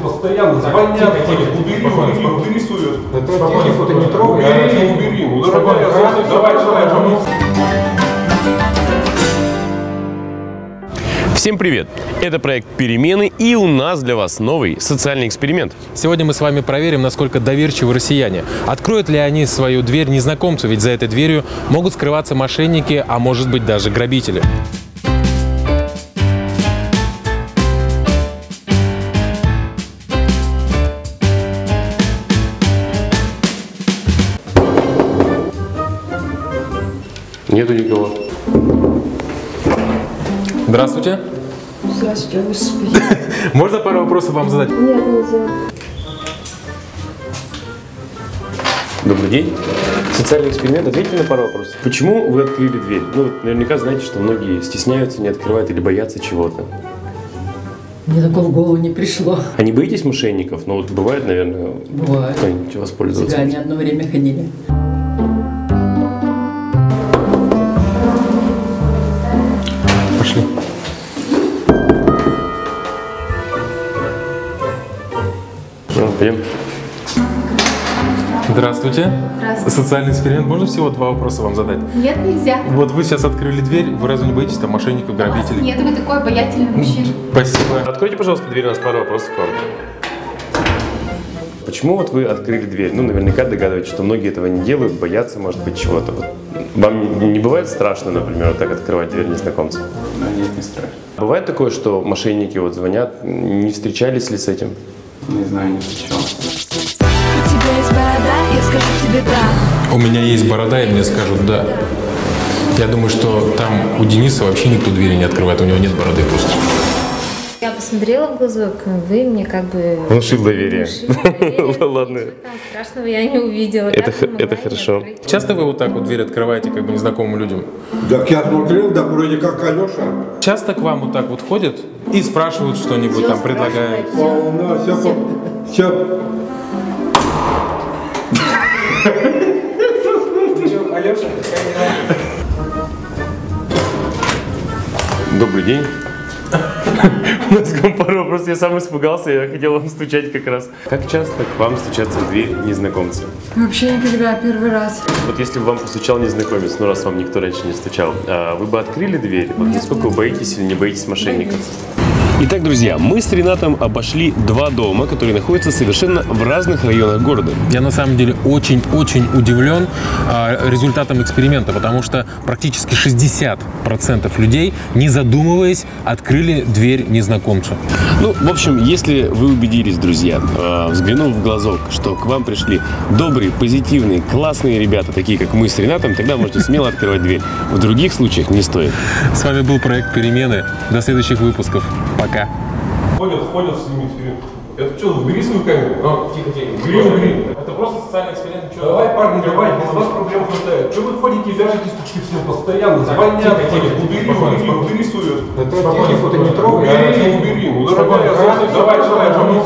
постоянно звонят, убери свою. Технику ты не трогай. Убери. Ну, давай. Всем привет! Это проект «Перемены», и у нас для вас новый социальный эксперимент. Сегодня мы с вами проверим, насколько доверчивы россияне. Откроют ли они свою дверь незнакомцу, ведь за этой дверью могут скрываться мошенники, а может быть даже грабители. Нету никого. Здравствуйте. Здравствуйте, господи. Можно пару вопросов вам задать? Нет, нельзя. Добрый день. Социальный эксперимент. Ответьте на пару вопросов. Почему вы открыли дверь? Ну, наверняка знаете, что многие стесняются, не открывают или боятся чего-то. Мне такого в голову не пришло. А не боитесь мошенников? Ну, вот бывает, наверное, Бывает. кто-нибудь воспользоваться. Цыгане одно время ходили. Пошли. Пойдем. Здравствуйте. Здравствуйте. Социальный эксперимент. Можно всего два вопроса вам задать? Нет, нельзя. Вот вы сейчас открыли дверь, вы разве не боитесь там мошенников, грабителей? Нет, вы такой обаятельный мужчина. Спасибо. Откройте, пожалуйста, дверь, у нас пару вопросов к вам. Почему вот вы открыли дверь? Ну, наверняка догадываетесь, что многие этого не делают, боятся, может быть, чего-то. Вот. Вам не бывает страшно, например, вот так открывать дверь незнакомцу? Нет, не страшно. Бывает такое, что мошенники вот звонят, не встречались ли с этим? Не знаю, не встречал. У тебя есть борода, я скажу тебе да. У меня есть борода, и мне скажут «да». Я думаю, что там у Дениса вообще никто двери не открывает, у него нет бороды просто. Я посмотрела в глазок, вы мне как бы... Внушил доверие. Ладно. Ничего там страшного я не увидела. Это хорошо. Часто вы вот так вот дверь открываете как бы незнакомым людям? Так я смотрел, да вроде как Алеша. Часто к вам вот так вот ходят и спрашивают что-нибудь, там предлагают? Сейчас. Добрый день. У нас к вам пару вопросов. Я сам испугался, я хотел вам стучать как раз. Как часто к вам стучатся в дверь незнакомцы? Вообще никогда, первый раз. Вот если бы вам постучал незнакомец, ну раз вам никто раньше не стучал, вы бы открыли дверь? Вот насколько вы боитесь или не боитесь мошенников? Итак, друзья, мы с Ренатом обошли два дома, которые находятся совершенно в разных районах города. Я на самом деле очень-очень удивлен результатом эксперимента, потому что практически 60% людей, не задумываясь, открыли дверь незнакомцу. Ну, в общем, если вы убедились, друзья, взглянув в глазок, что к вам пришли добрые, позитивные, классные ребята, такие как мы с Ренатом, тогда можете смело открывать дверь. В других случаях не стоит. С вами был проект «Перемены». До следующих выпусков. Пока. Ходят с ними. Это что, убери свою камеру? Тихо. Убери. Это просто социальный эксперимент. Давай, парни, давай, без вас проблем хватает. Что вы ходите и вяжетесь тут всем постоянно? Звонят, убери свою. Технику ты не трогай. Убери. Ну, давай.